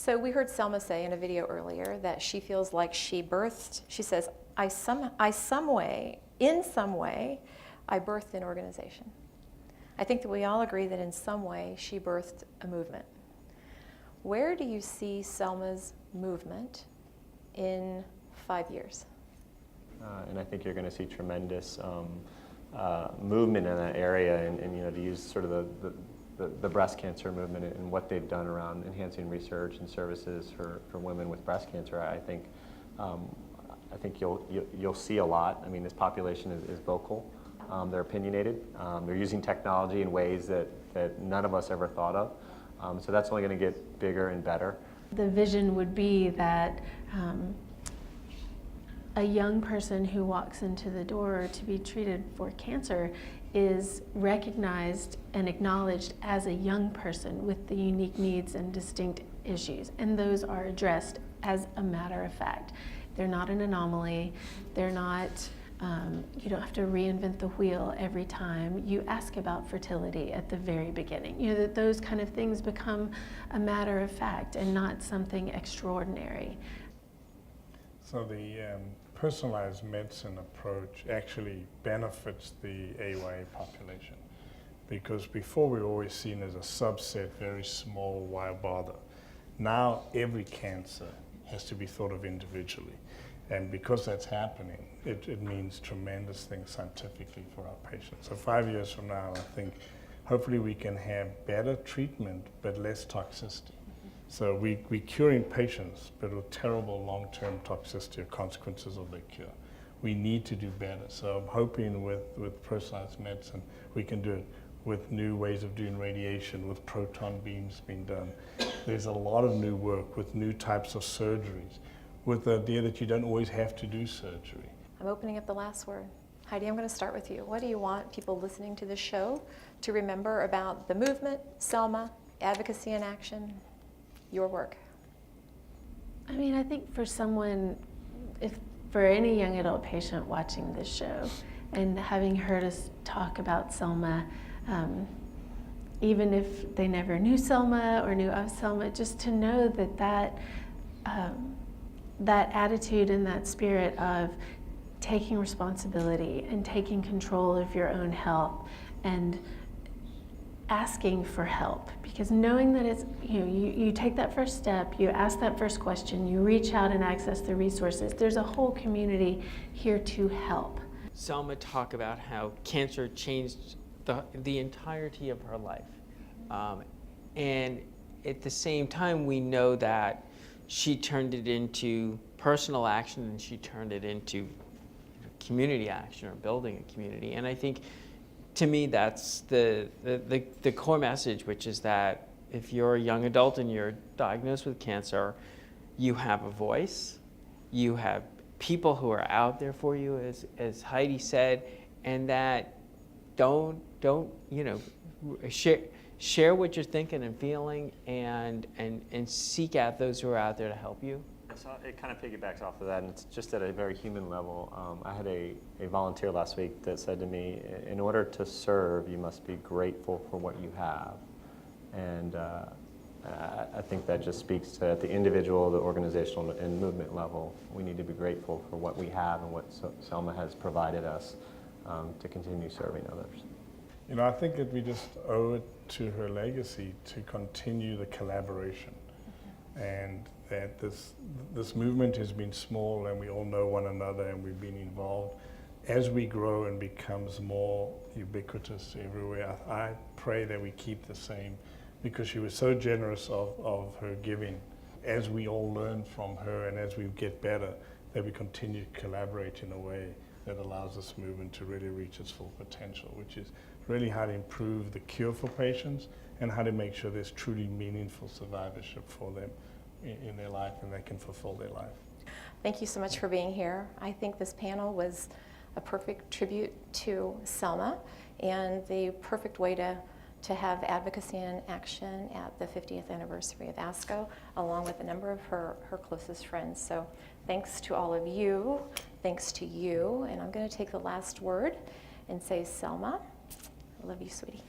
So we heard Selma say in a video earlier that she feels like she birthed, she says, in some way, I birthed an organization. I think that we all agree that in some way she birthed a movement. Where do you see Selma's movement in 5 years? And I think you're going to see tremendous movement in that area, and to use sort of the breast cancer movement and what they've done around enhancing research and services for women with breast cancer. I think you'll see a lot. I mean, this population is vocal. They're opinionated. They're using technology in ways that none of us ever thought of. So that's only going to get bigger and better. The vision would be that a young person who walks into the door to be treated for cancer is recognized and acknowledged as a young person with the unique needs and distinct issues, and those are addressed as a matter of fact. They're not an anomaly. They're not, you don't have to reinvent the wheel every time you ask about fertility at the very beginning. That those kind of things become a matter of fact and not something extraordinary. So the personalized medicine approach actually benefits the AYA population, because before we were always seen as a subset, very small, why bother? Now every cancer has to be thought of individually. And because that's happening, it means tremendous things scientifically for our patients. So 5 years from now, I think hopefully we can have better treatment but less toxicity. So we're curing patients, but with terrible long-term toxicity or consequences of their cure. We need to do better. So I'm hoping with personalized medicine, we can do it with new ways of doing radiation, with proton beams being done. There's a lot of new work with new types of surgeries, with the idea that you don't always have to do surgery. I'm opening up the last word. Heidi, I'm going to start with you. What do you want people listening to this show to remember about the movement, Selma, advocacy in action, your work? I mean, I think for someone, for any young adult patient watching this show and having heard us talk about Selma, even if they never knew Selma or knew of Selma, just to know that attitude and that spirit of taking responsibility and taking control of your own health and asking for help, because knowing that it's, you take that first step, you ask that first question, you reach out and access the resources. There's a whole community here to help. Selma talked about how cancer changed the entirety of her life. And at the same time, we know that she turned it into personal action and she turned it into community action or building a community. And I think, to me, that's the core message, which is that if you're a young adult and you're diagnosed with cancer, you have a voice, you have people who are out there for you, as Heidi said, and that don't share what you're thinking and feeling, and seek out those who are out there to help you. So it kind of piggybacks off of that, and it's just at a very human level. I had a volunteer last week that said to me, in order to serve, you must be grateful for what you have. And I think that just speaks to, at the individual, the organizational, and movement level, we need to be grateful for what we have and what Selma has provided us to continue serving others. I think that we just owe it to her legacy to continue the collaboration. And that this movement has been small, and we all know one another, and we've been involved. As we grow and becomes more ubiquitous everywhere, I pray that we keep the same, because she was so generous of her giving. As we all learn from her and as we get better, that we continue to collaborate in a way that allows this movement to really reach its full potential, which is really how to improve the cure for patients and how to make sure there's truly meaningful survivorship for them in their life, and they can fulfill their life. Thank you so much for being here. I think this panel was a perfect tribute to Selma and the perfect way to have advocacy in action at the 50th anniversary of ASCO, along with a number of her closest friends. So thanks to all of you, thanks to you, and I'm going to take the last word and say, Selma, I love you, sweetie.